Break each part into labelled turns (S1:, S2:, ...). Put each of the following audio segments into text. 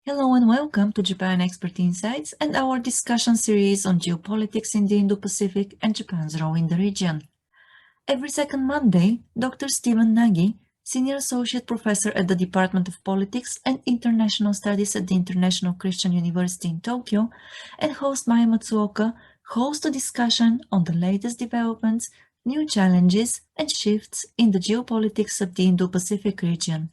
S1: Hello and welcome to Japan Expert Insights and our discussion series on geopolitics in the Indo-Pacific and Japan's role in the region. Every second Monday, Dr. Stephen Nagy, Senior Associate Professor at the Department of Politics and International Studies at the International Christian University in Tokyo, and host Maya Matsuoka host a discussion on the latest developments, new challenges, and shifts in the geopolitics of the Indo-Pacific region.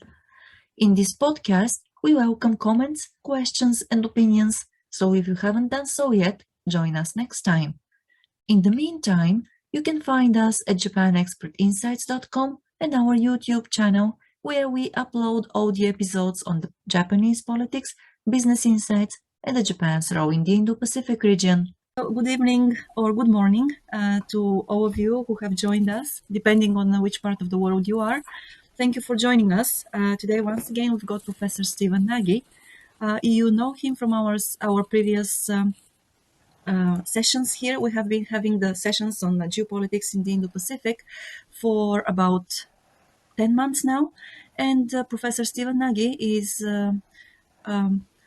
S1: In this podcast, we welcome comments, questions, and opinions, so if you haven't done so yet, join us next time. In the meantime, you can find us at japanexpertinsights.com and our YouTube channel, where we upload audio episodes on the Japanese politics, business insights, and the Japan's role in the Indo-Pacific region. Good evening or good morning to all of you who have joined us, depending on which part of the world you are. Thank you for joining us. Today, once again, we've got Professor Stephen Nagy. You know him from our previous sessions here. We have been having the sessions on geopolitics in the Indo-Pacific for about 10 months now. And Professor Stephen Nagy is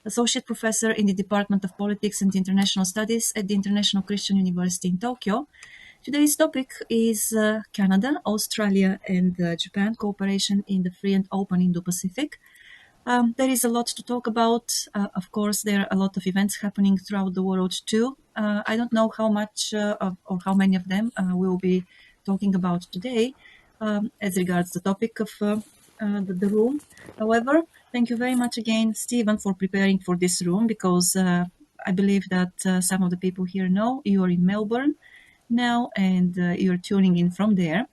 S1: Associate Professor in the Department of Politics and International Studies at the International Christian University in Tokyo. Today's topic is Canada, Australia, and Japan cooperation in the free and open Indo-Pacific. There is a lot to talk about. Of course, there are a lot of events happening throughout the world too. I don't know how much or how many of them we'll be talking about today as regards the topic of the room. However, thank you very much again, Stephen, for preparing for this room, because I believe that some of the people here know you are in Melbourne now, and you're tuning in from there.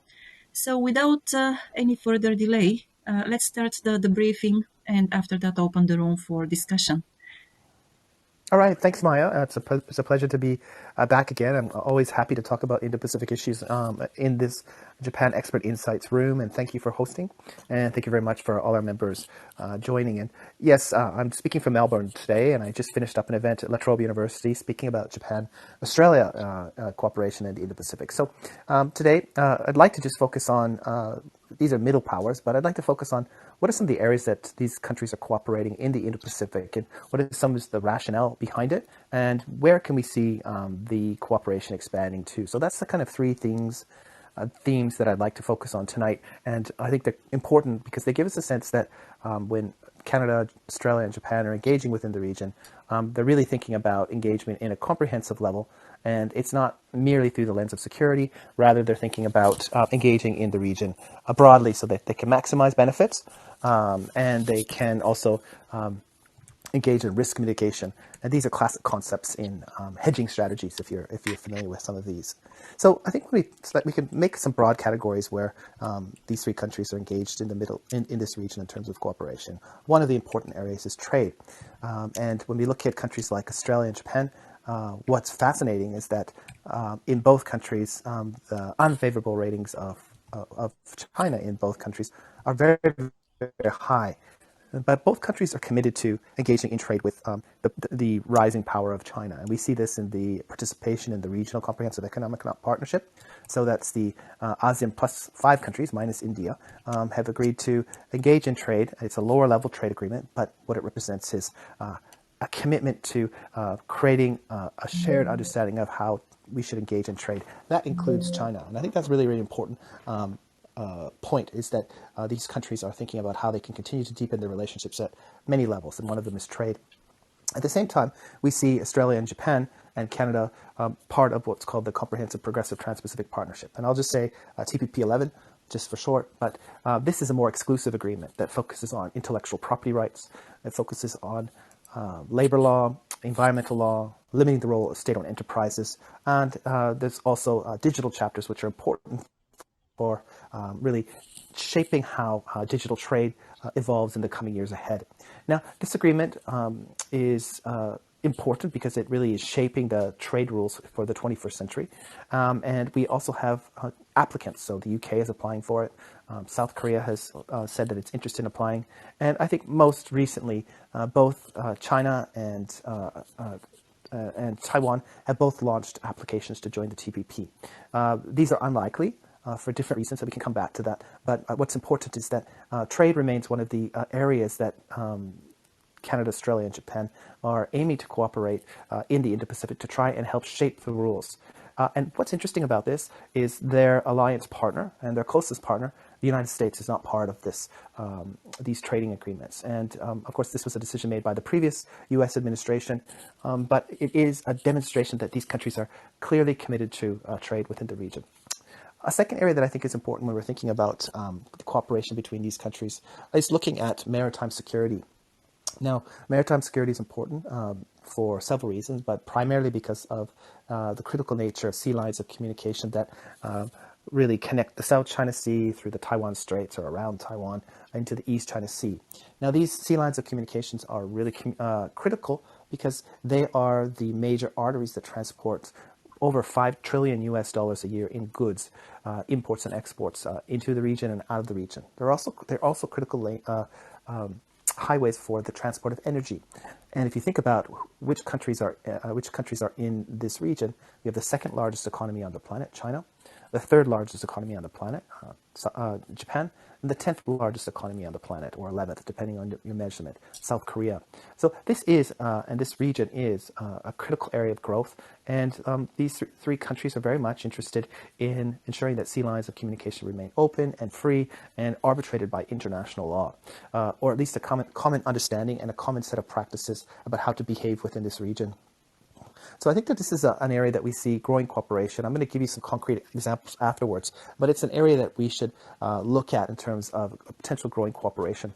S1: So without any further delay, let's start the briefing, and after that open the room for discussion.
S2: All right, thanks, Maya. It's a pleasure to be back again. I'm always happy to talk about Indo-Pacific issues in this Japan Expert Insights room, and thank you for hosting, and thank you very much for all our members joining in. Yes, I'm speaking from Melbourne today, and I just finished up an event at La Trobe University speaking about Japan-Australia cooperation in the Indo-Pacific. So today, I'd like to just focus on these are middle powers, but I'd like to focus on what are some of the areas that these countries are cooperating in the Indo-Pacific, and what are some of the rationale behind it, and where can we see the cooperation expanding to. So that's the kind of three themes that I'd like to focus on tonight, and I think they're important because they give us a sense that when Canada, Australia, and Japan are engaging within the region, they're really thinking about engagement in a comprehensive level, and it's not merely through the lens of security. Rather, they're thinking about engaging in the region broadly so that they can maximize benefits, and they can also engage in risk mitigation. And these are classic concepts in hedging strategies, if you're familiar with some of these. So I think we can make some broad categories where these three countries are engaged in the middle in this region in terms of cooperation. One of the important areas is trade. And when we look at countries like Australia and Japan, what's fascinating is that in both countries, the unfavorable ratings of China in both countries are very, very high. But both countries are committed to engaging in trade with the rising power of China. And we see this in the participation in the Regional Comprehensive Economic Partnership. So that's the ASEAN plus 5 countries, minus India, have agreed to engage in trade. It's a lower level trade agreement, but what it represents is a commitment to creating a shared understanding of how we should engage in trade. That includes China. And I think that's really, really important. Point is that these countries are thinking about how they can continue to deepen their relationships at many levels, and one of them is trade. At the same time, we see Australia and Japan and Canada part of what's called the Comprehensive Progressive Trans-Pacific Partnership. And I'll just say TPP-11, just for short, but this is a more exclusive agreement that focuses on intellectual property rights. It focuses on labor law, environmental law, limiting the role of state-owned enterprises, and there's also digital chapters which are important for really shaping how digital trade evolves in the coming years ahead. Now, this agreement is important because it really is shaping the trade rules for the 21st century. And we also have applicants. So the UK is applying for it. South Korea has said that it's interested in applying. And I think most recently, both China and Taiwan have both launched applications to join the TPP. These are unlikely. For different reasons, so we can come back to that. But what's important is that trade remains one of the areas that Canada, Australia, and Japan are aiming to cooperate in the Indo-Pacific to try and help shape the rules. And what's interesting about this is their alliance partner and their closest partner, the United States, is not part of these trading agreements. And of course, this was a decision made by the previous U.S. administration, but it is a demonstration that these countries are clearly committed to trade within the region. A second area that I think is important when we're thinking about the cooperation between these countries is looking at maritime security. Now, maritime security is important for several reasons, but primarily because of the critical nature of sea lines of communication that really connect the South China Sea through the Taiwan Straits or around Taiwan into the East China Sea. Now, these sea lines of communications are really critical because they are the major arteries that transport over $5 trillion a year in goods, imports and exports into the region and out of the region. They're also critical highways for the transport of energy. And if you think about which countries are in this region, we have the second largest economy on the planet, China, the third largest economy on the planet, Japan, and the 10th largest economy on the planet, or 11th, depending on your measurement, South Korea. So this is, and this region is a critical area of growth, and these three countries are very much interested in ensuring that sea lines of communication remain open and free and arbitrated by international law, or at least a common understanding and a common set of practices about how to behave within this region. So I think that this is an area that we see growing cooperation. I'm going to give you some concrete examples afterwards, but it's an area that we should look at in terms of potential growing cooperation.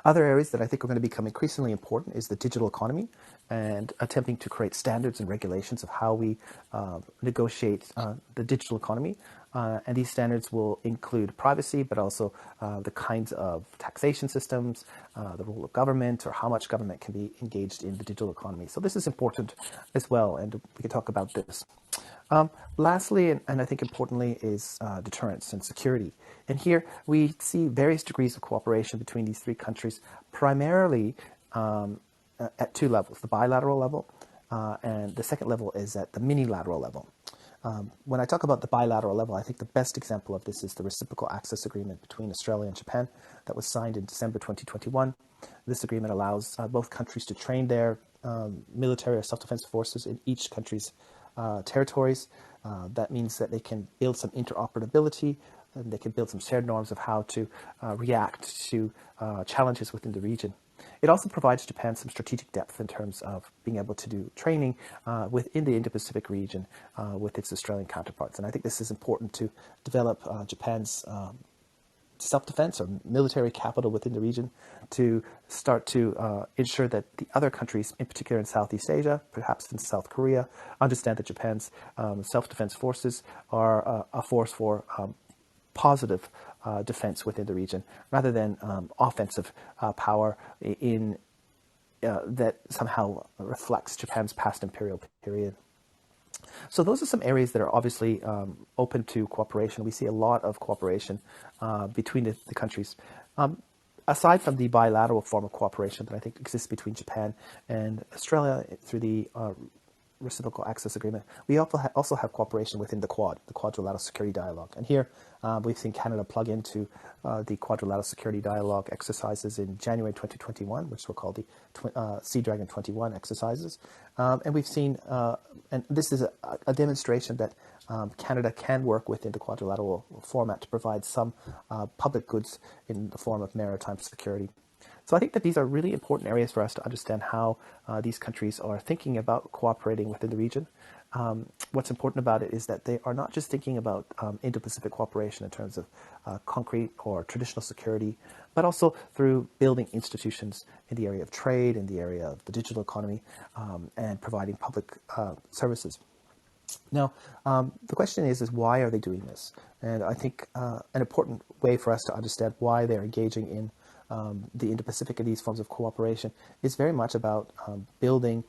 S2: Other areas that I think are going to become increasingly important is the digital economy and attempting to create standards and regulations of how we negotiate the digital economy. And these standards will include privacy, but also the kinds of taxation systems, the role of government, or how much government can be engaged in the digital economy. So this is important as well, and we can talk about this. Lastly, and I think importantly, is deterrence and security. And here we see various degrees of cooperation between these three countries, primarily at two levels, the bilateral level, and the second level is at the minilateral level. When I talk about the bilateral level, I think the best example of this is the Reciprocal Access Agreement between Australia and Japan that was signed in December 2021. This agreement allows both countries to train their military or self-defense forces in each country's territories. That means that they can build some interoperability, and they can build some shared norms of how to react to challenges within the region. It also provides Japan some strategic depth in terms of being able to do training within the Indo-Pacific region with its Australian counterparts. And I think this is important to develop Japan's self-defense or military capital within the region to start to ensure that the other countries, in particular in Southeast Asia, perhaps in South Korea, understand that Japan's self-defense forces are a force for positive defense within the region, rather than offensive power that somehow reflects Japan's past imperial period. So those are some areas that are obviously open to cooperation. We see a lot of cooperation between the countries. Aside from the bilateral form of cooperation that I think exists between Japan and Australia through the Reciprocal Access Agreement, we also have cooperation within the Quad, the Quadrilateral Security Dialogue. And here we've seen Canada plug into the Quadrilateral Security Dialogue exercises in January 2021, which were called the Sea Dragon 21 exercises. And we've seen, and this is a demonstration that Canada can work within the quadrilateral format to provide some public goods in the form of maritime security. So I think that these are really important areas for us to understand how these countries are thinking about cooperating within the region. What's important about it is that they are not just thinking about Indo-Pacific cooperation in terms of concrete or traditional security, but also through building institutions in the area of trade, in the area of the digital economy, and providing public services. Now, the question is why are they doing this? And I think an important way for us to understand why they're engaging in the Indo-Pacific and these forms of cooperation is very much about building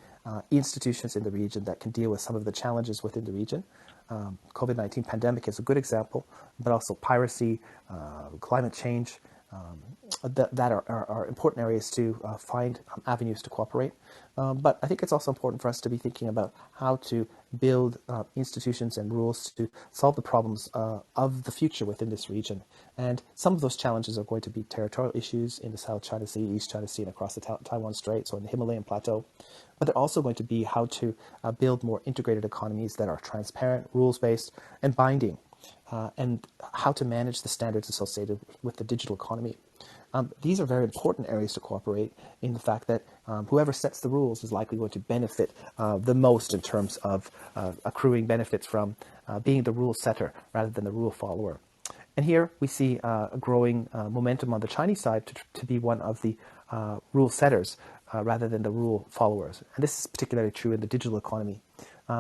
S2: institutions in the region that can deal with some of the challenges within the region. COVID-19 pandemic is a good example, but also piracy, climate change, that are important areas to find avenues to cooperate. But I think it's also important for us to be thinking about how to build institutions and rules to solve the problems of the future within this region. And some of those challenges are going to be territorial issues in the South China Sea, East China Sea, and across the Taiwan Straits or in the Himalayan Plateau. But they're also going to be how to build more integrated economies that are transparent, rules-based, and binding, and how to manage the standards associated with the digital economy. These are very important areas to cooperate in the fact that whoever sets the rules is likely going to benefit the most in terms of accruing benefits from being the rule setter rather than the rule follower. And here we see a growing momentum on the Chinese side to be one of the rule setters rather than the rule followers. And this is particularly true in the digital economy.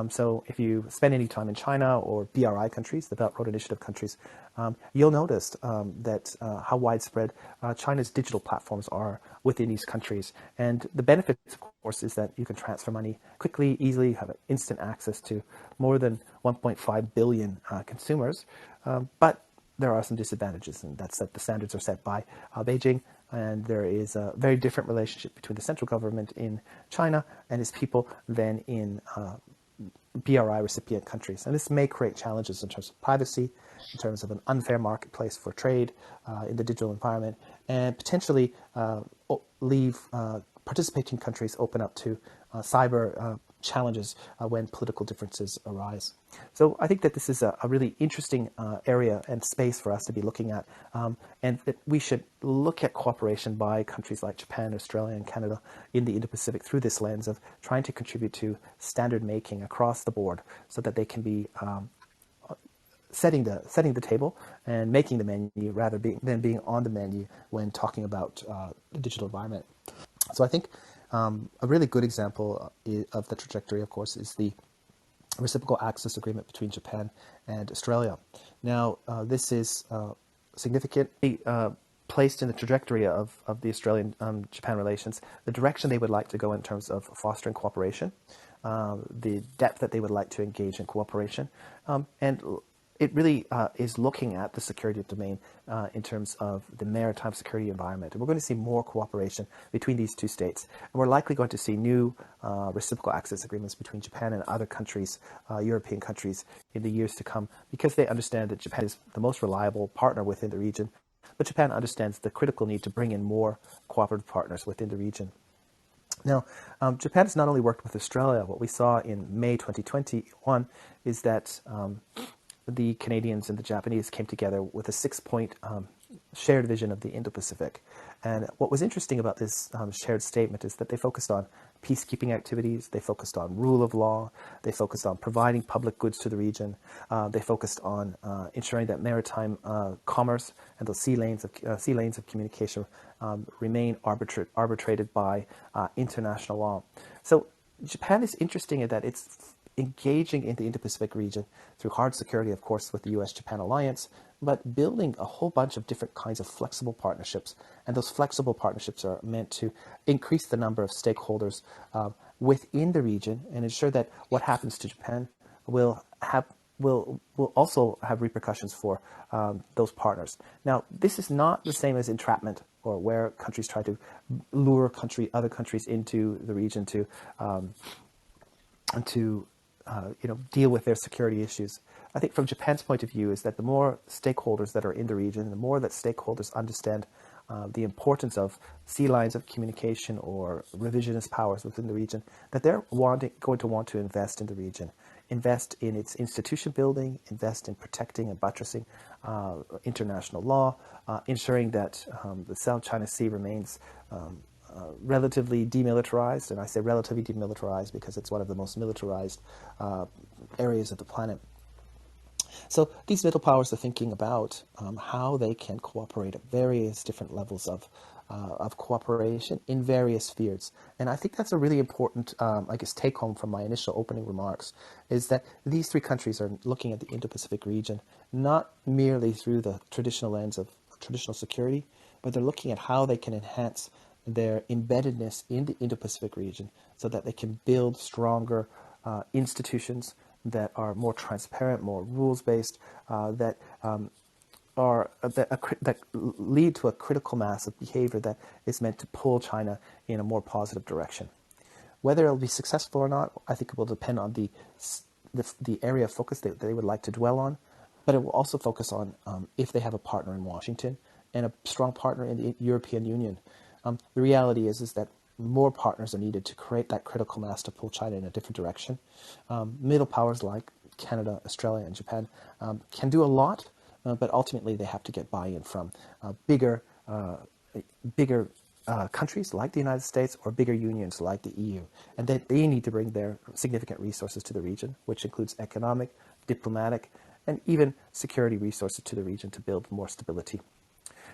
S2: So if you spend any time in China or BRI countries, the Belt Road Initiative countries, you'll notice that how widespread China's digital platforms are within these countries. And the benefits, of course, is that you can transfer money quickly, easily, have instant access to more than 1.5 billion consumers. But there are some disadvantages, and that's that the standards are set by Beijing, and there is a very different relationship between the central government in China and its people than in BRI recipient countries. And this may create challenges in terms of privacy, in terms of an unfair marketplace for trade in the digital environment, and potentially leave participating countries open up to cyber challenges when political differences arise. So I think that this is a really interesting area and space for us to be looking at, and that we should look at cooperation by countries like Japan, Australia, and Canada in the Indo-Pacific through this lens of trying to contribute to standard making across the board so that they can be setting the table and making the menu rather than being on the menu when talking about the digital environment. So I think a really good example of the trajectory, of course, is the reciprocal access agreement between Japan and Australia. Now, this is significantly placed in the trajectory of the Australian-Japan relations, the direction they would like to go in terms of fostering cooperation, the depth that they would like to engage in cooperation, and it really is looking at the security domain in terms of the maritime security environment. And we're going to see more cooperation between these two states. And we're likely going to see new reciprocal access agreements between Japan and other countries, European countries, in the years to come, because they understand that Japan is the most reliable partner within the region. But Japan understands the critical need to bring in more cooperative partners within the region. Now, Japan has not only worked with Australia. What we saw in May 2021 is that the Canadians and the Japanese came together with a 6-point shared vision of the Indo-Pacific. And what was interesting about this shared statement is that they focused on peacekeeping activities, they focused on rule of law, they focused on providing public goods to the region, they focused on ensuring that maritime commerce and those sea lanes of communication remain arbitrated by international law. So Japan is interesting in that it's engaging in the Indo-Pacific region through hard security, of course, with the U.S.-Japan alliance, but building a whole bunch of different kinds of flexible partnerships. And those flexible partnerships are meant to increase the number of stakeholders within the region and ensure that what happens to Japan will also have repercussions for those partners. Now, this is not the same as entrapment, or where countries try to lure other countries into the region to deal with their security issues. I think from Japan's point of view is that the more stakeholders that are in the region, the more that stakeholders understand the importance of sea lines of communication or revisionist powers within the region, that they're going to want to invest in the region, invest in its institution building, invest in protecting and buttressing international law, ensuring that the South China Sea remains relatively demilitarized, and I say relatively demilitarized because it's one of the most militarized areas of the planet. So these middle powers are thinking about how they can cooperate at various different levels of cooperation in various spheres. And I think that's a really important, take home from my initial opening remarks, is that these three countries are looking at the Indo-Pacific region not merely through the traditional lens of traditional security, but they're looking at how they can enhance their embeddedness in the Indo-Pacific region so that they can build stronger institutions that are more transparent, more rules-based, that that lead to a critical mass of behavior that is meant to pull China in a more positive direction. Whether it'll be successful or not, I think it will depend on the area of focus that they would like to dwell on, but it will also focus on if they have a partner in Washington and a strong partner in the European Union. The reality is that more partners are needed to create that critical mass to pull China in a different direction. Middle powers like Canada, Australia, and Japan can do a lot, but ultimately they have to get buy-in from bigger countries like the United States or bigger unions like the EU. And they need to bring their significant resources to the region, which includes economic, diplomatic, and even security resources to the region to build more stability.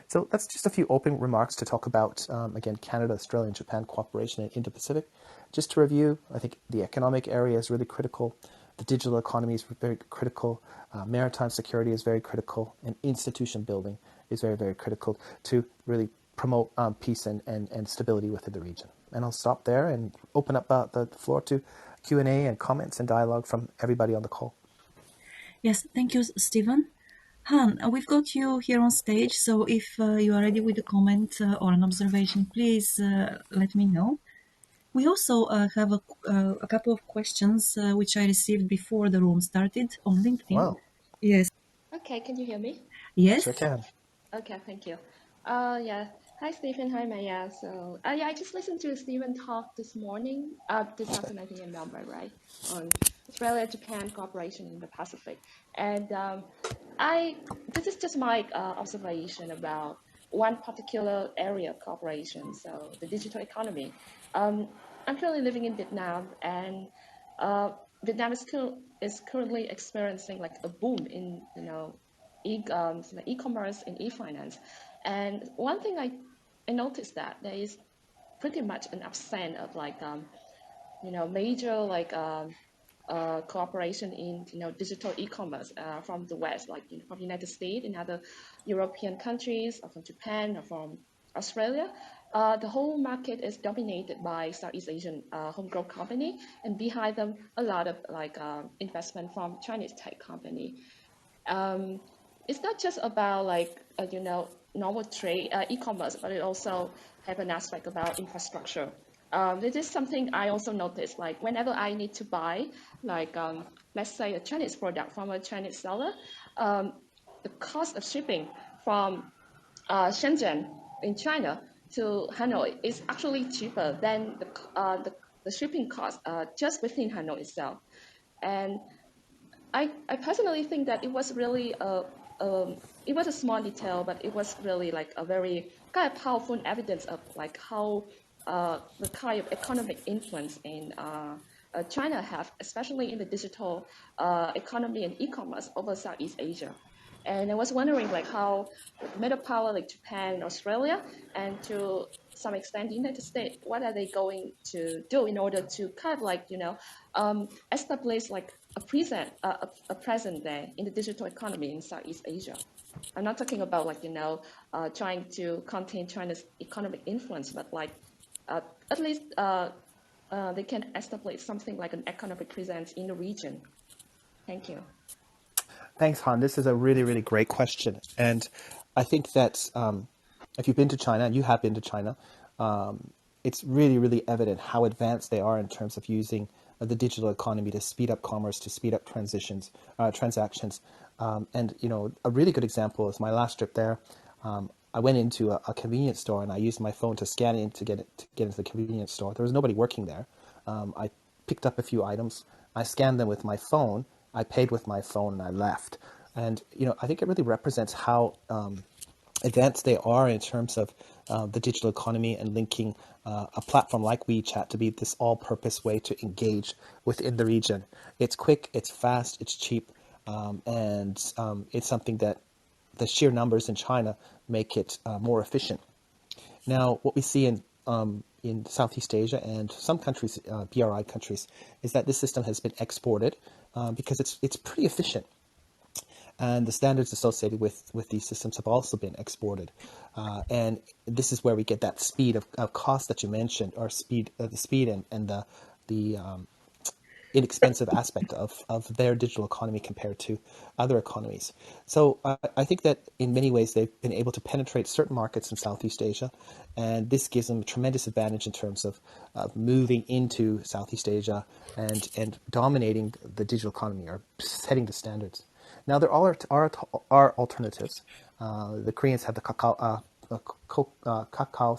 S2: So that's just a few open remarks to talk about, again, Canada, Australia, and Japan cooperation in Indo-Pacific. Just to review, I think the economic area is really critical. The digital economy is very critical. Maritime security is very critical. And institution building is very, very critical to really promote peace and stability within the region. And I'll stop there and open up the floor to Q&A and comments and dialogue from everybody on the call.
S1: Yes, thank you, Stephen. Han, we've got you here on stage, so if you are ready with a comment or an observation, please let me know. We also have a couple of questions which I received before the room started on LinkedIn.
S2: Wow.
S1: Yes.
S3: Okay, can you hear me?
S1: Yes.
S2: Sure can.
S3: Okay, thank you. Yeah. Hi, Stephen. Hi, Maya. So, yeah, I just listened to Stephen talk this morning, this afternoon, I think in Melbourne, right, on Australia-Japan cooperation in the Pacific. And this is just my observation about one particular area of cooperation, so the digital economy. I'm currently living in Vietnam, and Vietnam is currently experiencing like a boom in e-commerce and e-finance. And one thing I noticed that there is pretty much an absence of like major like cooperation in digital e-commerce from the West, like from the United States and other European countries, or from Japan, or from Australia. The whole market is dominated by Southeast Asian homegrown company, and behind them a lot of like investment from Chinese tech company. It's not just about like normal trade e-commerce, but it also have an aspect about infrastructure. This is something I also noticed. Like whenever I need to buy, like let's say a Chinese product from a Chinese seller, the cost of shipping from Shenzhen in China to Hanoi is actually cheaper than the shipping cost just within Hanoi itself. And I personally think that it was really it was a small detail, but it was really like a very kind of powerful evidence of like how the kind of economic influence in China have, especially in the digital economy and e-commerce over Southeast Asia. And I was wondering like how middle power like Japan and Australia, and to some extent the United States, what are they going to do in order to kind of like establish like a present there in the digital economy in Southeast Asia. I'm not talking about like trying to contain China's economic influence, but like at least they can establish something like an economic presence in the region. Thank you.
S2: Thanks, Han. This is a really, really great question. And I think that if you've been to China, and you have been to China, it's really, really evident how advanced they are in terms of using the digital economy to speed up commerce, to speed up transactions. And, a really good example is my last trip there. I went into a convenience store and I used my phone to scan in to get into the convenience store. There was nobody working there. I picked up a few items. I scanned them with my phone. I paid with my phone and I left. And, I think it really represents how advanced they are in terms of the digital economy and linking a platform like WeChat to be this all-purpose way to engage within the region. It's quick, it's fast, it's cheap, and it's something that the sheer numbers in China make it more efficient. Now, what we see in Southeast Asia and some countries, BRI countries, is that this system has been exported because it's pretty efficient. And the standards associated with these systems have also been exported. And this is where we get that speed of cost that you mentioned, or the speed and the inexpensive aspect of their digital economy compared to other economies. So I think that in many ways they've been able to penetrate certain markets in Southeast Asia, and this gives them a tremendous advantage in terms of moving into Southeast Asia and dominating the digital economy or setting the standards. Now there are alternatives. The Koreans have the Kakao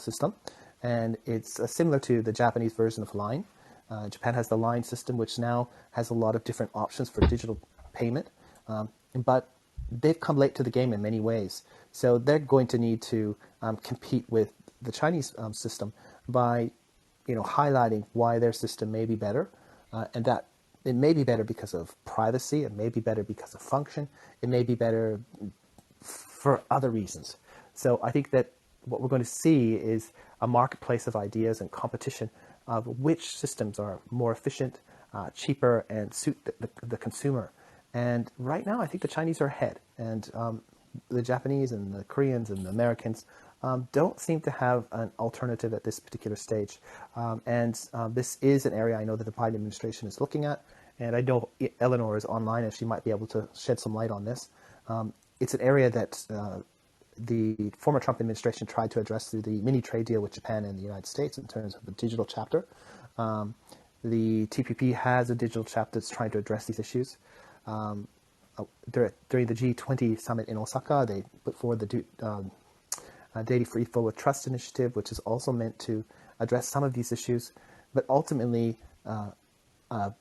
S2: system, and it's similar to the Japanese version of Line. Japan has the Line system, which now has a lot of different options for digital payment, but they've come late to the game in many ways. So they're going to need to compete with the Chinese system by, highlighting why their system may be better, and that it may be better because of privacy, it may be better because of function, it may be better for other reasons. So I think that what we're going to see is a marketplace of ideas and competition of which systems are more efficient, cheaper, and suit the consumer. And right now, I think the Chinese are ahead, and the Japanese and the Koreans and the Americans don't seem to have an alternative at this particular stage. This is an area I know that the Biden administration is looking at, and I know Eleanor is online and she might be able to shed some light on this. It's an area that the former Trump administration tried to address through the mini trade deal with Japan and the United States in terms of the digital chapter. The TPP has a digital chapter that's trying to address these issues. During the G20 summit in Osaka, they put forward the Data Free Flow with Trust initiative, which is also meant to address some of these issues. But ultimately, a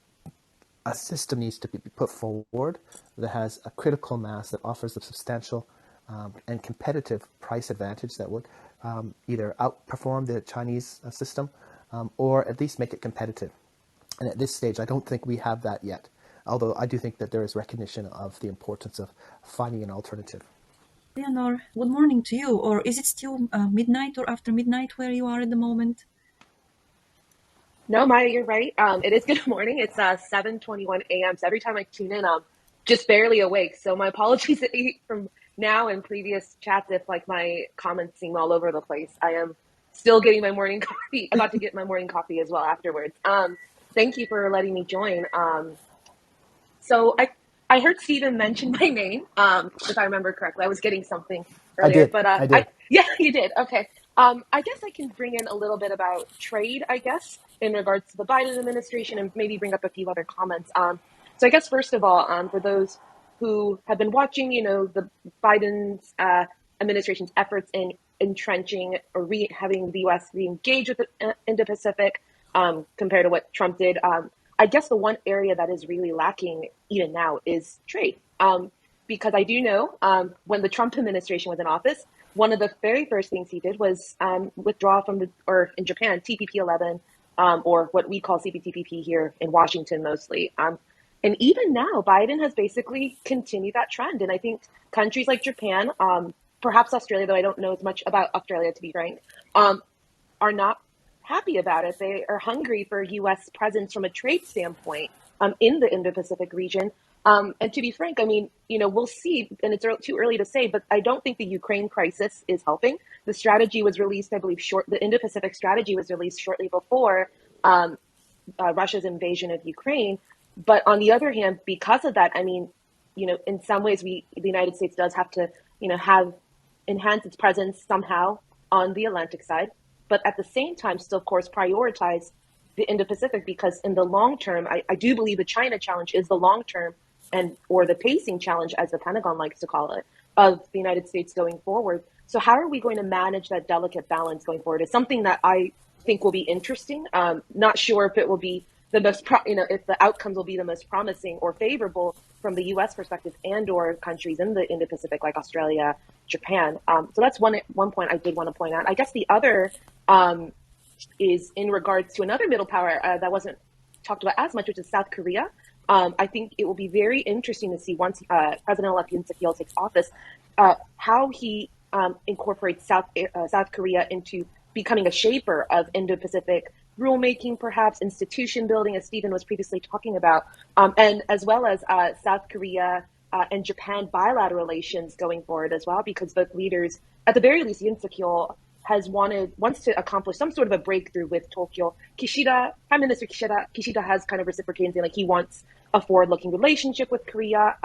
S2: system needs to be put forward that has a critical mass that offers a substantial and competitive price advantage that would either outperform the Chinese system or at least make it competitive. And at this stage, I don't think we have that yet, although I do think that there is recognition of the importance of finding an alternative.
S1: Leonor, good morning to you. Or is it still midnight or after midnight where you are at the moment?
S4: No, Maya, you're right. It is good morning. It's 7:21 a.m. So every time I tune in, I'm just barely awake. So my apologies from now and previous chats if like my comments seem all over the place. I am still getting my morning coffee, about to get my morning coffee as well afterwards. Thank you for letting me join. So I heard Stephen mention my name, if I remember correctly. I was getting something earlier,
S2: I did.
S4: yeah, you did. Okay. I guess I can bring in a little bit about trade, I guess, in regards to the Biden administration and maybe bring up a few other comments. So I guess, first of all, for those who have been watching, the Biden's administration's efforts in entrenching or having the U.S. re-engage with the Indo-Pacific compared to what Trump did, I guess the one area that is really lacking even now is trade. Because I do know when the Trump administration was in office, one of the very first things he did was withdraw from in Japan, TPP-11, or what we call CPTPP here in Washington mostly. And even now, Biden has basically continued that trend. And I think countries like Japan, perhaps Australia, though I don't know as much about Australia, to be frank, are not happy about it. They are hungry for U.S. presence from a trade standpoint in the Indo-Pacific region. And to be frank, I mean, we'll see, and it's too early to say, but I don't think the Ukraine crisis is helping. The strategy was released, I believe, the Indo-Pacific strategy was released shortly before Russia's invasion of Ukraine. But on the other hand, because of that, I mean, in some ways, the United States does have to, have enhance its presence somehow on the Atlantic side, but at the same time, still, of course, prioritize the Indo-Pacific, because in the long term, I do believe the China challenge is the long term or the pacing challenge, as the Pentagon likes to call it, of the United States going forward. So how are we going to manage that delicate balance going forward is something that I think will be interesting. Not sure if it will be the most, if the outcomes will be the most promising or favorable from the U.S. perspective and or countries in the Indo-Pacific like Australia, Japan. So that's one point I did want to point out. I guess the other is in regards to another middle power that wasn't talked about as much, which is South Korea. I think it will be very interesting to see once President-elect Yoon Suk-yeol takes office, how he incorporates South Korea into becoming a shaper of Indo-Pacific rulemaking, perhaps institution building, as Stephen was previously talking about, and as well as South Korea and Japan bilateral relations going forward as well, because both leaders, at the very least, Yoon Suk-yeol wants to accomplish some sort of a breakthrough with Tokyo. Prime Minister Kishida has kind of reciprocated, saying like he wants a forward-looking relationship with Korea.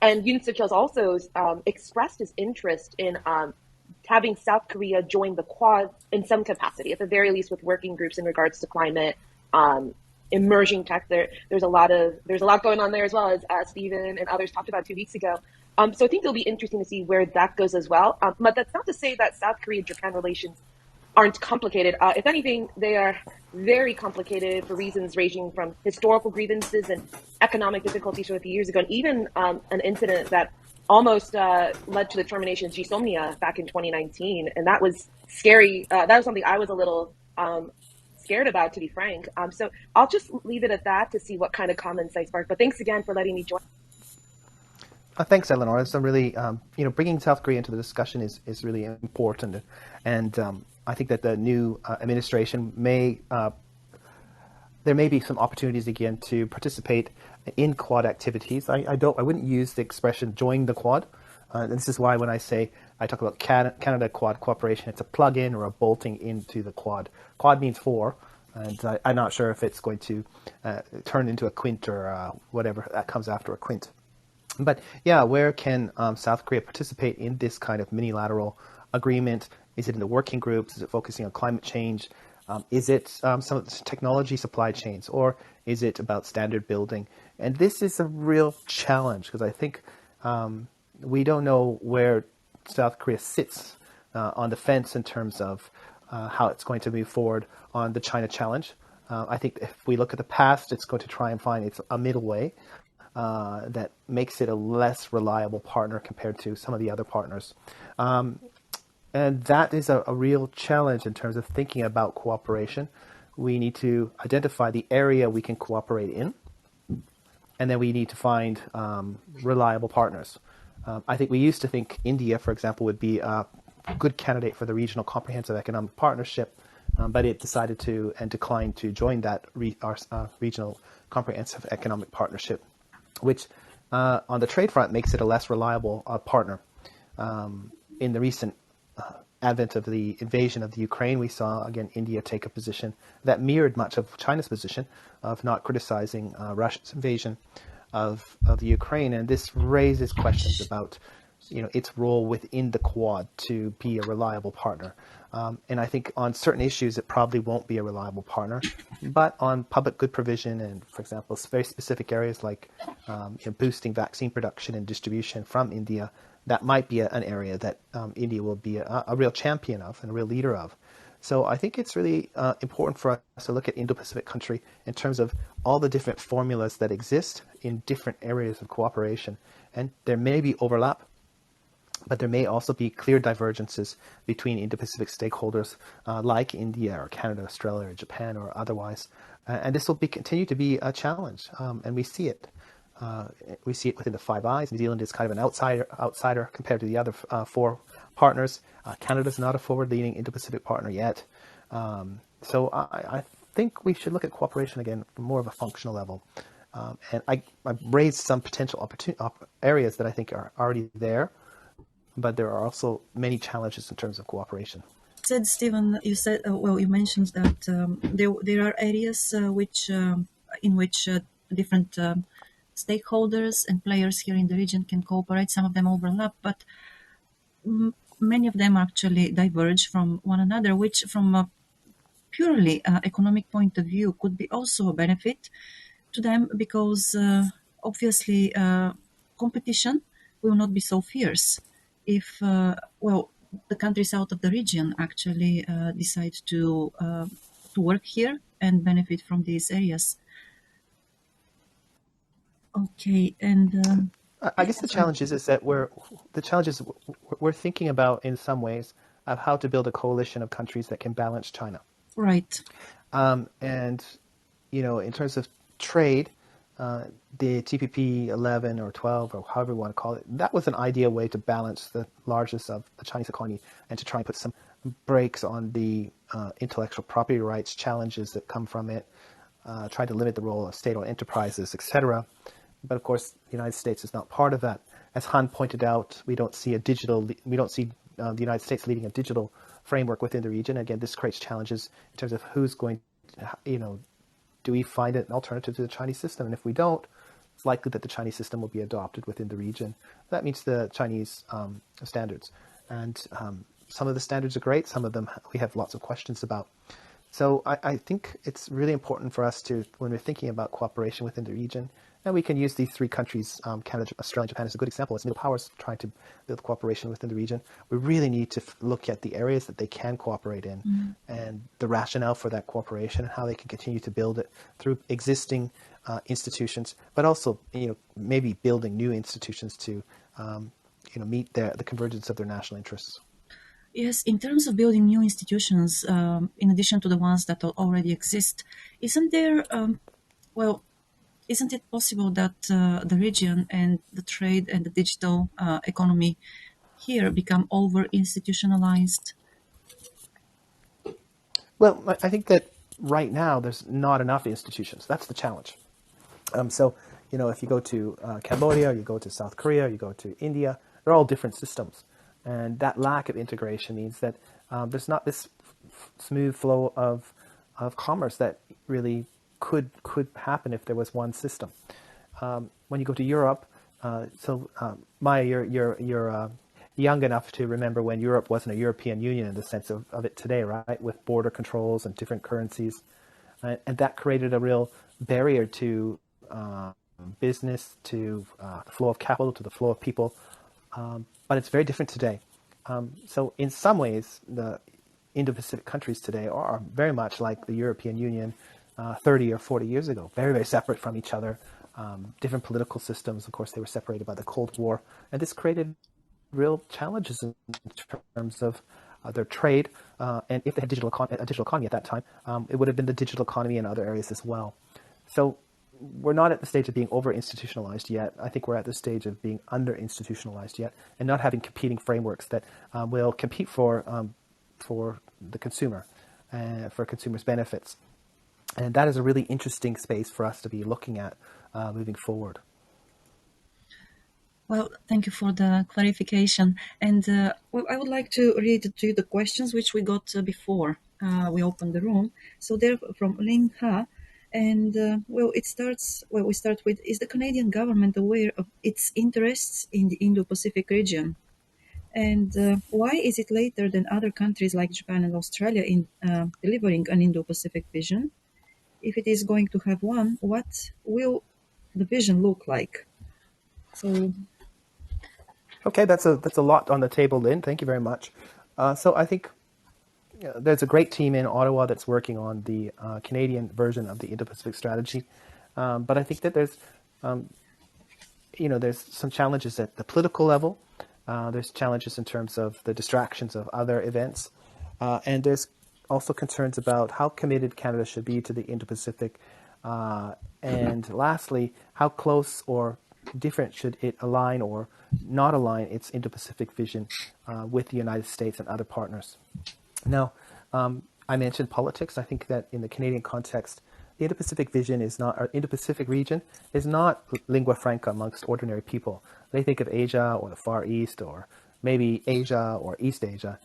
S4: And Yoon Suk Yeol's also expressed his interest in having South Korea join the Quad in some capacity, at the very least with working groups in regards to climate, emerging tech. There's a lot going on there as well, as Stephen and others talked about 2 weeks ago. So I think it'll be interesting to see where that goes as well. But that's not to say that South Korea-Japan relations aren't complicated. If anything, they are very complicated for reasons ranging from historical grievances and economic difficulties from a few years ago, and even an incident that almost led to the termination of GSOMNIA back in 2019. And that was scary. That was something I was a little scared about, to be frank. So I'll just leave it at that to see what kind of comments I spark. But thanks again for letting me join.
S2: Thanks, Eleanor. It's a really, bringing South Korea into the discussion is really important. And I think that the new administration there may be some opportunities again to participate in Quad activities. I wouldn't use the expression join the Quad. This is why when I talk about Canada Quad cooperation, it's a plug-in or a bolting into the Quad. Quad means four, and I'm not sure if it's going to turn into a quint or whatever that comes after a quint. But yeah, where can South Korea participate in this kind of minilateral agreement? Is it in the working groups? Is it focusing on climate change? Is it some of the technology supply chains, or is it about standard building? And this is a real challenge because I think we don't know where South Korea sits on the fence in terms of how it's going to move forward on the China challenge. I think if we look at the past, it's going to try and find a middle way that makes it a less reliable partner compared to some of the other partners. And that is a real challenge in terms of thinking about cooperation. We need to identify the area we can cooperate in, and then we need to find reliable partners. I think we used to think India, for example, would be a good candidate for the Regional Comprehensive Economic Partnership, but it decided to and declined to join that Regional Comprehensive Economic Partnership, which on the trade front makes it a less reliable partner. In the recent advent of the invasion of the Ukraine, we saw, again, India take a position that mirrored much of China's position of not criticizing Russia's invasion of the Ukraine. And this raises questions about its role within the Quad to be a reliable partner. And I think on certain issues, it probably won't be a reliable partner. But on public good provision and, for example, very specific areas like boosting vaccine production and distribution from India, that might be an area that India will be a real champion of and a real leader of. So I think it's really important for us to look at Indo-Pacific country in terms of all the different formulas that exist in different areas of cooperation. And there may be overlap, but there may also be clear divergences between Indo-Pacific stakeholders like India or Canada, Australia, or Japan, or otherwise. And this will continue to be a challenge, and we see it. We see it within the Five Eyes. New Zealand is kind of an outsider compared to the other four partners. Canada's not a forward-leaning Indo-Pacific partner yet. So I think we should look at cooperation again from more of a functional level. And I raised some potential areas that I think are already there, but there are also many challenges in terms of cooperation.
S1: Said Stephen, you mentioned that there are areas in which different stakeholders and players here in the region can cooperate. Some of them overlap, but many of them actually diverge from one another, which from a purely economic point of view could be also a benefit to them because obviously competition will not be so fierce if the countries out of the region actually decide to work here and benefit from these areas. Okay, and
S2: I guess the challenge is that we're thinking about in some ways of how to build a coalition of countries that can balance China.
S1: Right.
S2: And in terms of trade, the TPP 11 or 12 or however you want to call it, that was an ideal way to balance the largest of the Chinese economy and to try and put some brakes on the intellectual property rights challenges that come from it, try to limit the role of state-owned enterprises, etc. But of course, the United States is not part of that. As Han pointed out, we don't see the United States leading a digital framework within the region. Again, this creates challenges in terms of who's going to, do we find an alternative to the Chinese system? And if we don't, it's likely that the Chinese system will be adopted within the region. That meets the Chinese standards. And some of the standards are great. Some of them we have lots of questions about. So I think it's really important for us to, when we're thinking about cooperation within the region, and we can use these three countries, Canada, Australia, Japan, as a good example. As middle powers trying to build cooperation within the region, we really need to look at the areas that they can cooperate in and the rationale for that cooperation and how they can continue to build it through existing institutions, but also, maybe building new institutions to, meet the convergence of their national interests.
S1: Yes, in terms of building new institutions, in addition to the ones that already exist, isn't there, isn't it possible that the region and the trade and the digital economy here become over-institutionalized?
S2: Well, I think that right now there's not enough institutions. That's the challenge. So, if you go to Cambodia, you go to South Korea, you go to India, they're all different systems. And that lack of integration means that there's not this smooth flow of commerce that really could happen if there was one system. When you go to Europe, Maya, you're young enough to remember when Europe wasn't a European Union in the sense of it today, right? With border controls and different currencies. And that created a real barrier to business, to the flow of capital, to the flow of people. But it's very different today. So in some ways, the Indo-Pacific countries today are very much like the European Union 30 or 40 years ago, very, very separate from each other, different political systems. Of course, they were separated by the Cold War. And this created real challenges in terms of their trade. And if they had a digital economy at that time, it would have been the digital economy in other areas as well. So we're not at the stage of being over-institutionalized yet. I think we're at the stage of being under-institutionalized yet and not having competing frameworks that will compete for the consumer, for consumers' benefits. And that is a really interesting space for us to be looking at moving forward.
S1: Well, thank you for the clarification. And I would like to read to you the questions which we got before we opened the room. So they're from Ling Ha. And we start with, is the Canadian government aware of its interests in the Indo-Pacific region? And why is it later than other countries like Japan and Australia in delivering an Indo-Pacific vision? If it is going to have one, what will the vision look like? So,
S2: Okay, that's a lot on the table, Lynn. Thank you very much. So I think there's a great team in Ottawa that's working on the Canadian version of the Indo-Pacific strategy. But I think that there's some challenges at the political level. There's challenges in terms of the distractions of other events. And there's also concerns about how committed Canada should be to the Indo-Pacific. And lastly, how close or different should it align or not align its Indo-Pacific vision with the United States and other partners. Now, I mentioned politics. I think that in the Canadian context, the Indo-Pacific vision is not, or Indo-Pacific region is not lingua franca amongst ordinary people. They think of Asia or the Far East or maybe Asia or East Asia.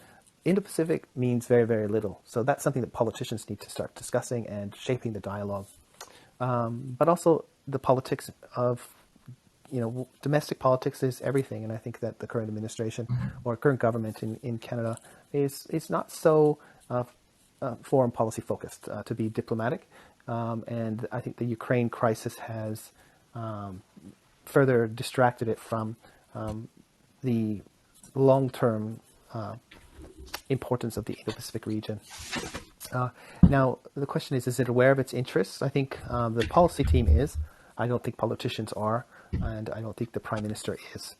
S2: Indo-Pacific means very, very little. So that's something that politicians need to start discussing and shaping the dialogue. But also the politics of, domestic politics is everything. And I think that the current administration or current government in Canada is not so foreign policy focused, to be diplomatic. And I think the Ukraine crisis has further distracted it from the long-term importance of the Indo-Pacific region. Now, the question is it aware of its interests? I think the policy team is. I don't think politicians are, and I don't think the Prime Minister is.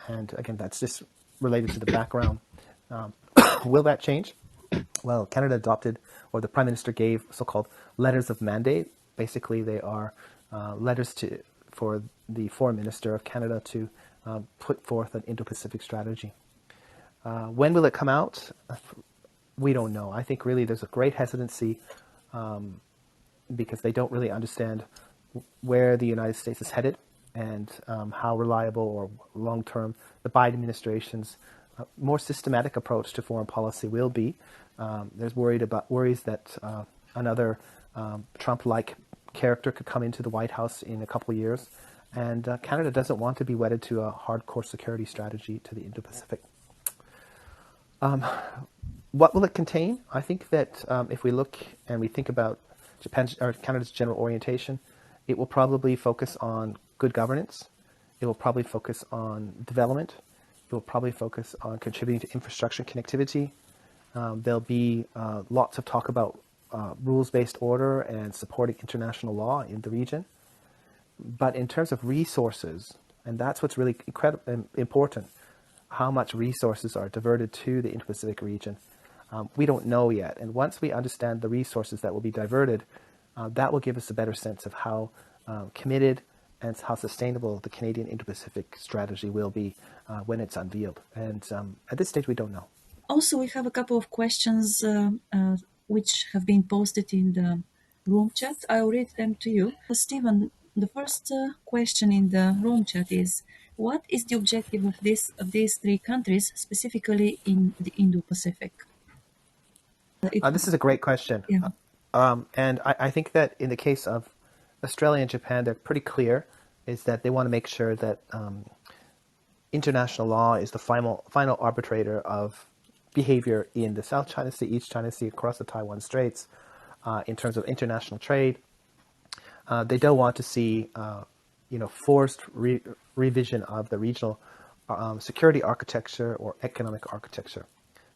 S2: And again, that's just related to the background. Will that change? Well, Canada adopted, or the Prime Minister gave so-called letters of mandate. Basically, they are letters for the Foreign Minister of Canada to put forth an Indo-Pacific strategy. When will it come out? We don't know. I think really there's a great hesitancy because they don't really understand where the United States is headed and how reliable or long-term the Biden administration's more systematic approach to foreign policy will be. There's worries that another Trump-like character could come into the White House in a couple of years, and Canada doesn't want to be wedded to a hardcore security strategy to the Indo-Pacific. What will it contain? I think that if we look and we think about Japan's or Canada's general orientation, it will probably focus on good governance. It will probably focus on development. It will probably focus on contributing to infrastructure connectivity. There'll be lots of talk about rules-based order and supporting international law in the region. But in terms of resources, and that's what's really important, how much resources are diverted to the Indo-Pacific region, we don't know yet. And once we understand the resources that will be diverted, that will give us a better sense of how committed and how sustainable the Canadian Indo-Pacific strategy will be when it's unveiled. And at this stage, we don't know.
S1: Also, we have a couple of questions which have been posted in the room chat. I'll read them to you. Stephen, the first question in the room chat is, what is the objective of these three countries, specifically in the Indo-Pacific?
S2: This is a great question.
S1: Yeah.
S2: And I think that in the case of Australia and Japan, they're pretty clear, is that they want to make sure that international law is the final arbitrator of behavior in the South China Sea, East China Sea, across the Taiwan Straits, in terms of international trade. They don't want to see, forced revision of the regional security architecture or economic architecture.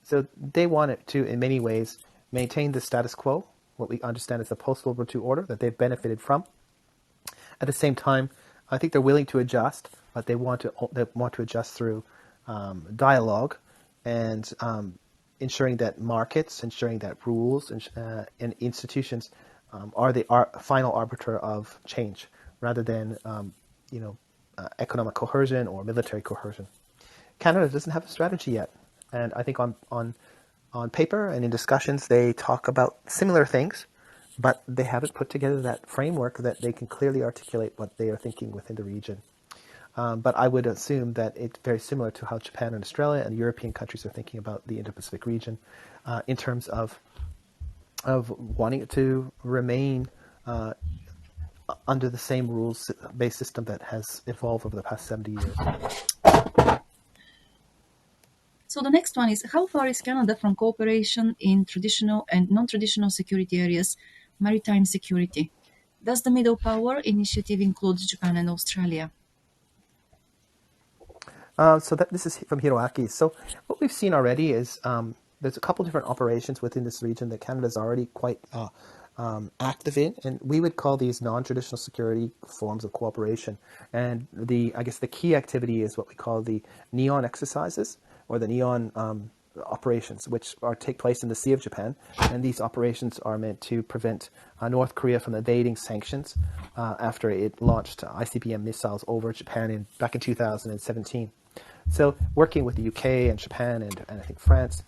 S2: So they want it to, in many ways, maintain the status quo, what we understand as the post-World War II order that they've benefited from. At the same time, I think they're willing to adjust, but they want to adjust through dialogue and ensuring that markets, ensuring that rules and institutions are the final arbiter of change, rather than economic coercion or military coercion. Canada doesn't have a strategy yet, and I think on paper and in discussions they talk about similar things, but they haven't put together that framework that they can clearly articulate what they are thinking within the region. But I would assume that it's very similar to how Japan and Australia and European countries are thinking about the Indo-Pacific region in terms of wanting it to remain under the same rules-based system that has evolved over the past 70 years.
S1: So the next one is, how far is Canada from cooperation in traditional and non-traditional security areas, maritime security? Does the Middle Power Initiative include Japan and Australia?
S2: This is from Hiroaki. So what we've seen already is there's a couple different operations within this region that Canada's already quite active in, and we would call these non-traditional security forms of cooperation. And I guess the key activity is what we call the NEON exercises, or the NEON operations, which take place in the Sea of Japan. And these operations are meant to prevent North Korea from evading sanctions after it launched ICBM missiles over Japan back in 2017. So working with the UK and Japan and I think France,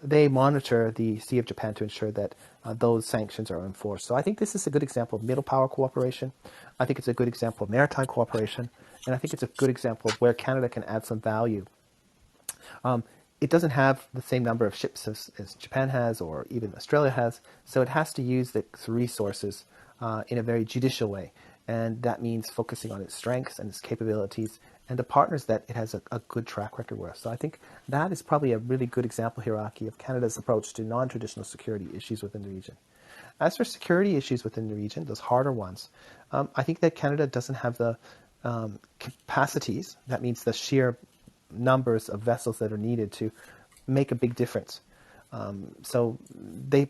S2: they monitor the Sea of Japan to ensure that those sanctions are enforced. So I think this is a good example of middle power cooperation. I think it's a good example of maritime cooperation. And I think it's a good example of where Canada can add some value. It doesn't have the same number of ships as Japan has or even Australia has, so it has to use the resources in a very judicial way. And that means focusing on its strengths and its capabilities and the partners that it has a good track record with. So I think that is probably a really good example, Hiroaki, of Canada's approach to non-traditional security issues within the region. As for security issues within the region, those harder ones, I think that Canada doesn't have the capacities, that means the sheer numbers of vessels that are needed to make a big difference. So they,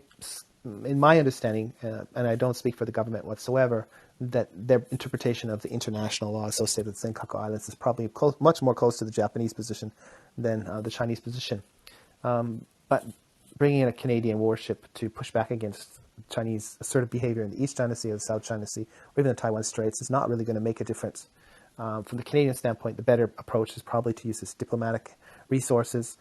S2: in my understanding, and I don't speak for the government whatsoever, that their interpretation of the international law associated with Senkaku Islands is probably much more close to the Japanese position than the Chinese position. But bringing in a Canadian warship to push back against Chinese assertive behavior in the East China Sea or the South China Sea, or even the Taiwan Straits, is not really going to make a difference. From the Canadian standpoint, the better approach is probably to use its diplomatic resources,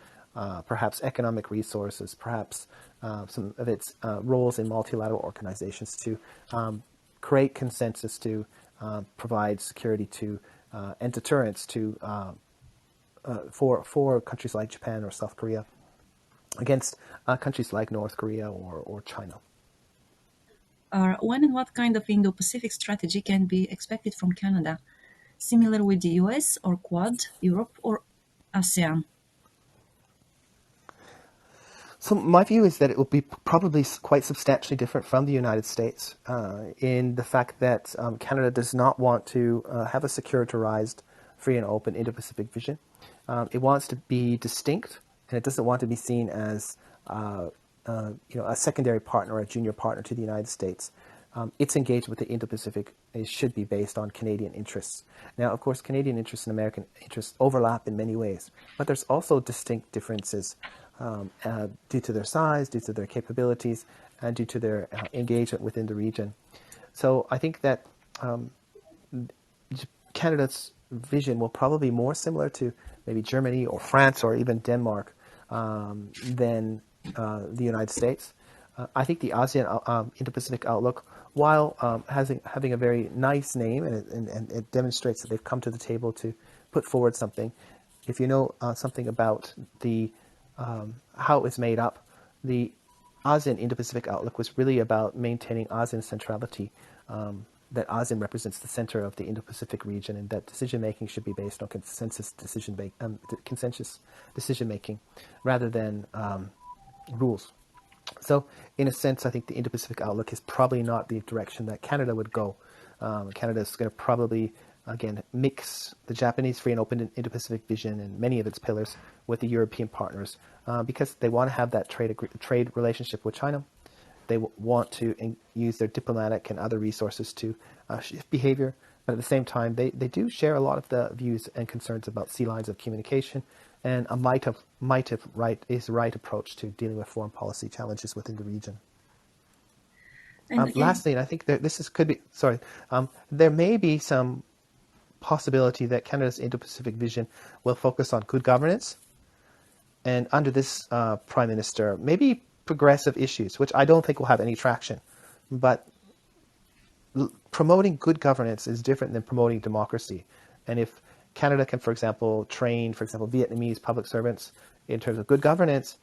S2: perhaps economic resources, perhaps some of its roles in multilateral organizations to create consensus to provide security to and deterrence to for countries like Japan or South Korea against countries like North Korea or China.
S1: When and what kind of Indo-Pacific strategy can be expected from Canada? Similar with the US or Quad, Europe or ASEAN?
S2: So my view is that it will be probably quite substantially different from the United States in the fact that Canada does not want to have a securitarized, free and open Indo-Pacific vision. It wants to be distinct, and it doesn't want to be seen as a secondary partner or a junior partner to the United States. Its engagement with the Indo-Pacific should be based on Canadian interests. Now, of course, Canadian interests and American interests overlap in many ways, but there's also distinct differences due to their size, due to their capabilities, and due to their engagement within the region. So I think that Canada's vision will probably be more similar to maybe Germany or France or even Denmark than the United States. I think the ASEAN Indo-Pacific outlook, while having a very nice name and it demonstrates that they've come to the table to put forward something, if you know something about the how it was made up, the ASEAN Indo-Pacific outlook was really about maintaining ASEAN centrality, that ASEAN represents the center of the Indo-Pacific region and that decision-making should be based on consensus decision-making rather than rules. So in a sense, I think the Indo-Pacific outlook is probably not the direction that Canada would go. Canada is going to probably, again, mix the Japanese free and open Indo-Pacific vision and many of its pillars with the European partners because they want to have that trade relationship with China. They want to use their diplomatic and other resources to shift behavior. But at the same time, they do share a lot of the views and concerns about sea lines of communication and a might have right approach to dealing with foreign policy challenges within the region. Lastly, and I think that there may be some possibility that Canada's Indo-Pacific vision will focus on good governance, and under this Prime Minister, maybe progressive issues, which I don't think will have any traction. But promoting good governance is different than promoting democracy. And if Canada can, for example, train, Vietnamese public servants in terms of good governance,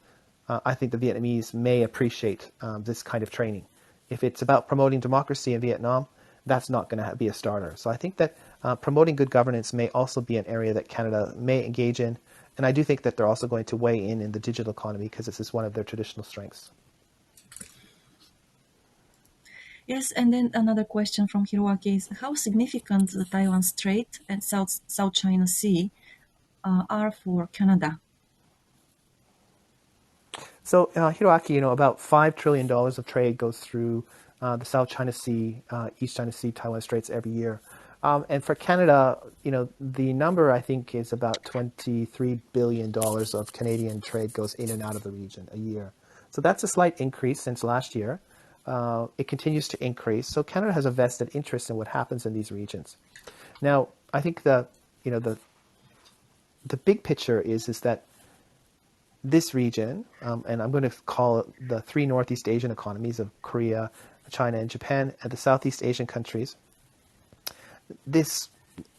S2: I think the Vietnamese may appreciate this kind of training. If it's about promoting democracy in Vietnam, that's not going to be a starter. So I think that promoting good governance may also be an area that Canada may engage in. And I do think that they're also going to weigh in the digital economy because this is one of their traditional strengths.
S1: Yes, and then another question from Hiroaki is how significant the Taiwan Strait and South China Sea are for Canada?
S2: So Hiroaki, about $5 trillion of trade goes through the South China Sea, East China Sea, Taiwan Straits every year. And for Canada, the number I think is about $23 billion of Canadian trade goes in and out of the region a year. So that's a slight increase since last year. It continues to increase. So Canada has a vested interest in what happens in these regions. Now, I think the big picture is that this region, and I'm going to call it the three Northeast Asian economies of Korea, China, and Japan, and the Southeast Asian countries. This,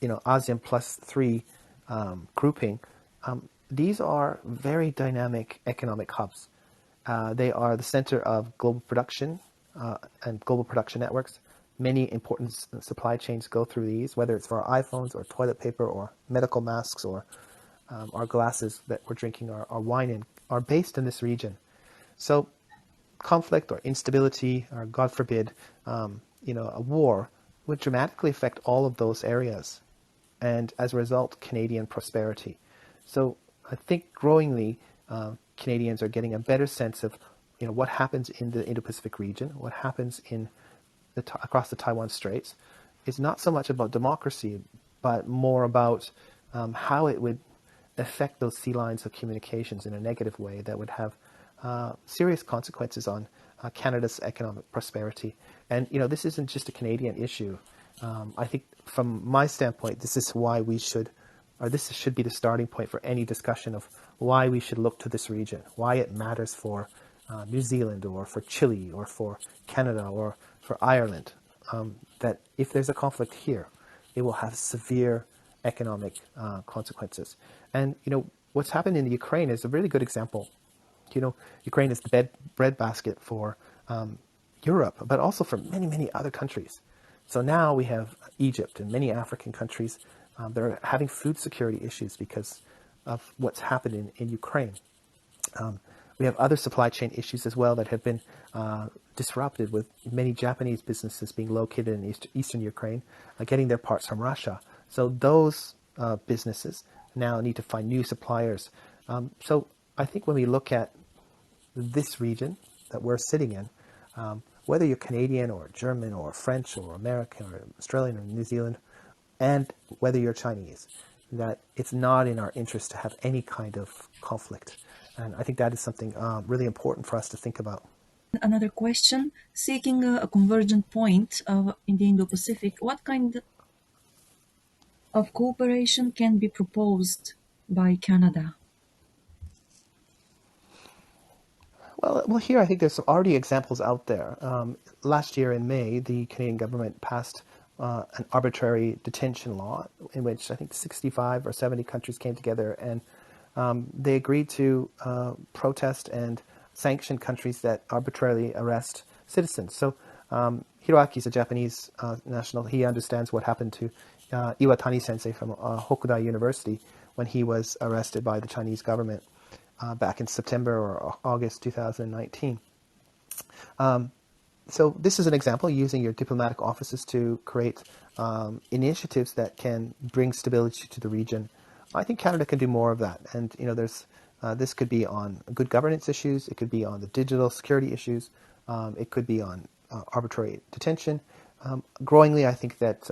S2: ASEAN plus 3 grouping, these are very dynamic economic hubs. They are the center of global production and global production networks. Many important supply chains go through these, whether it's for our iPhones or toilet paper or medical masks or our glasses that we're drinking our wine in, are based in this region. So conflict or instability or, God forbid, a war would dramatically affect all of those areas and, as a result, Canadian prosperity. So I think growingly, Canadians are getting a better sense of what happens in the Indo-Pacific region, what happens in across the Taiwan Straits. It's not so much about democracy, but more about how it would affect those sea lines of communications in a negative way that would have serious consequences on Canada's economic prosperity. And this isn't just a Canadian issue. I think from my standpoint, this is why this should be the starting point for any discussion of why we should look to this region, why it matters for New Zealand or for Chile or for Canada or for Ireland, that if there's a conflict here, it will have severe economic consequences. And, what's happened in the Ukraine is a really good example. Ukraine is the breadbasket for Europe, but also for many, many other countries. So now we have Egypt and many African countries that are having food security issues because of what's happened in Ukraine. We have other supply chain issues as well that have been disrupted, with many Japanese businesses being located in eastern Ukraine, getting their parts from Russia. So those businesses now need to find new suppliers. So I think when we look at this region that we're sitting in, whether you're Canadian or German or French or American or Australian or New Zealand, and whether you're Chinese, that it's not in our interest to have any kind of conflict. And I think that is something really important for us to think about.
S1: Another question, seeking a convergent point in the Indo-Pacific, what kind of cooperation can be proposed by Canada?
S2: Well, here I think there's already examples out there. Last year in May, the Canadian government passed an arbitrary detention law in which I think 65 or 70 countries came together, and they agreed to protest and sanction countries that arbitrarily arrest citizens. So Hiroaki is a Japanese national. He understands what happened to Iwatani sensei from Hokuda University when he was arrested by the Chinese government back in September or August 2019. So this is an example, using your diplomatic offices to create initiatives that can bring stability to the region. I think Canada can do more of that. And, there's this could be on good governance issues. It could be on the digital security issues. It could be on arbitrary detention. Growingly, I think that,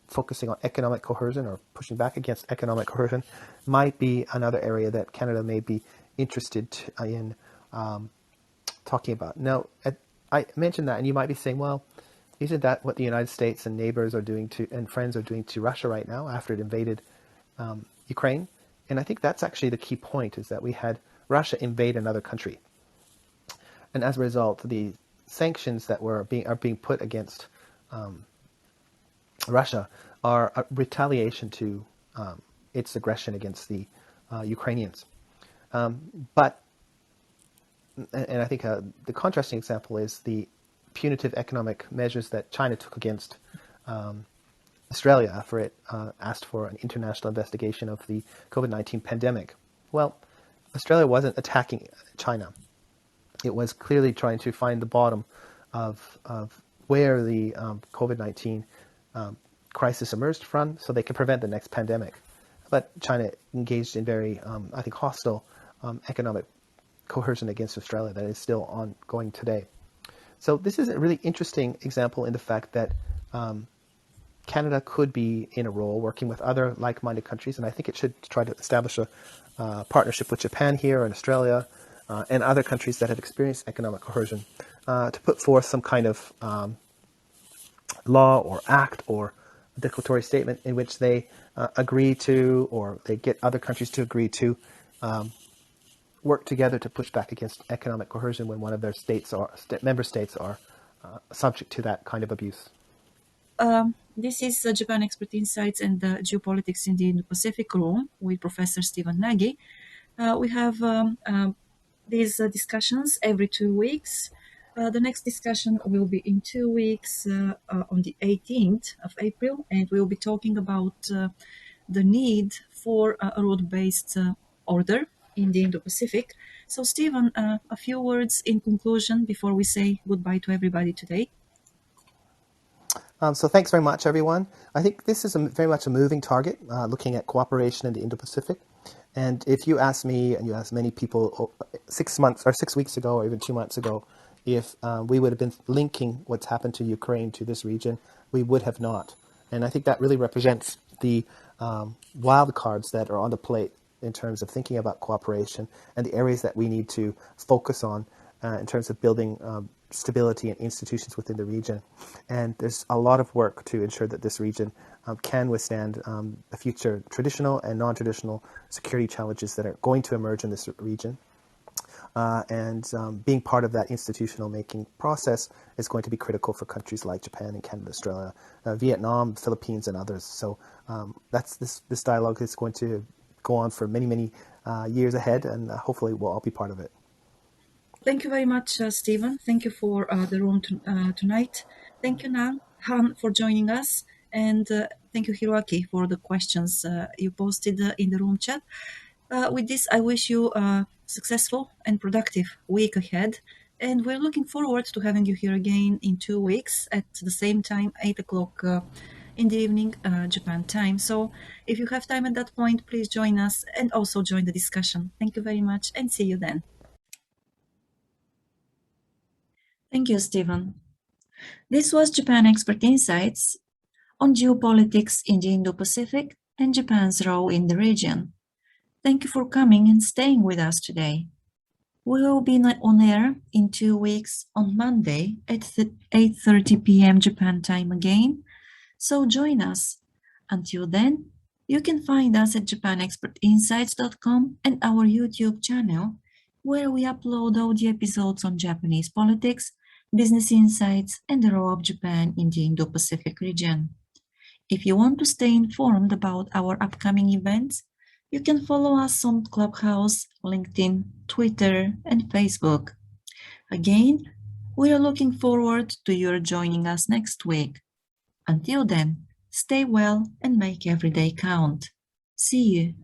S2: focusing on economic coercion or pushing back against economic coercion might be another area that Canada may be interested in talking about. Now, I mentioned that, and you might be saying, well, isn't that what the United States and neighbors are doing and friends are doing to Russia right now after it invaded Ukraine? And I think that's actually the key point, is that we had Russia invade another country. And as a result, the sanctions that are being put against Russia are a retaliation to its aggression against the Ukrainians. But I think the contrasting example is the punitive economic measures that China took against Australia after it asked for an international investigation of the COVID-19 pandemic. Well, Australia wasn't attacking China. It was clearly trying to find the bottom of where the COVID-19 crisis emerged from, so they could prevent the next pandemic. But China engaged in very, I think, hostile economic coercion against Australia that is still ongoing today. So this is a really interesting example in the fact that Canada could be in a role working with other like-minded countries, and I think it should try to establish a partnership with Japan here and Australia and other countries that have experienced economic coercion to put forth some kind of law or act or declaratory statement in which they agree to, or they get other countries to agree to, work together to push back against economic coercion when one of their states or member states are subject to that kind of abuse.
S1: This is Japan Expert Insights and Geopolitics in the Indo-Pacific room with Professor Stephen Nagy. We have these discussions every 2 weeks. The next discussion will be in 2 weeks on the 18th of April, and we'll be talking about the need for a rule-based order in the Indo-Pacific. So, Stephen, a few words in conclusion before we say goodbye to everybody today.
S2: So thanks very much, everyone. I think this is very much a moving target, looking at cooperation in the Indo-Pacific. And if you ask me, and you ask many people 6 months or 6 weeks ago, or even 2 months ago, if we would have been linking what's happened to Ukraine to this region, we would have not. And I think that really represents the wild cards that are on the plate in terms of thinking about cooperation and the areas that we need to focus on in terms of building stability and institutions within the region. And there's a lot of work to ensure that this region can withstand the future traditional and non-traditional security challenges that are going to emerge in this region. And being part of that institutional making process is going to be critical for countries like Japan and Canada, Australia, Vietnam, Philippines, and others. So that's this dialogue is going to go on for many, many years ahead, and hopefully we'll all be part of it.
S1: Thank you very much, Stephen. Thank you for the room tonight. Thank you, Han, for joining us. And thank you, Hiroaki, for the questions you posted in the room chat. With this, I wish you a successful and productive week ahead. And we're looking forward to having you here again in 2 weeks at the same time, 8 o'clock in the evening, Japan time. So if you have time at that point, please join us and also join the discussion. Thank you very much and see you then. Thank you, Stephen. This was Japan Expert Insights on geopolitics in the Indo-Pacific and Japan's role in the region. Thank you for coming and staying with us today. We will be on air in 2 weeks on Monday at 8:30 p.m. Japan time again, so join us. Until then, you can find us at japanexpertinsights.com and our YouTube channel, where we upload all the episodes on Japanese politics, business insights, and the role of Japan in the Indo-Pacific region. If you want to stay informed about our upcoming events, you can follow us on Clubhouse, LinkedIn, Twitter, and Facebook. Again, we are looking forward to your joining us next week. Until then, stay well and make every day count. See you.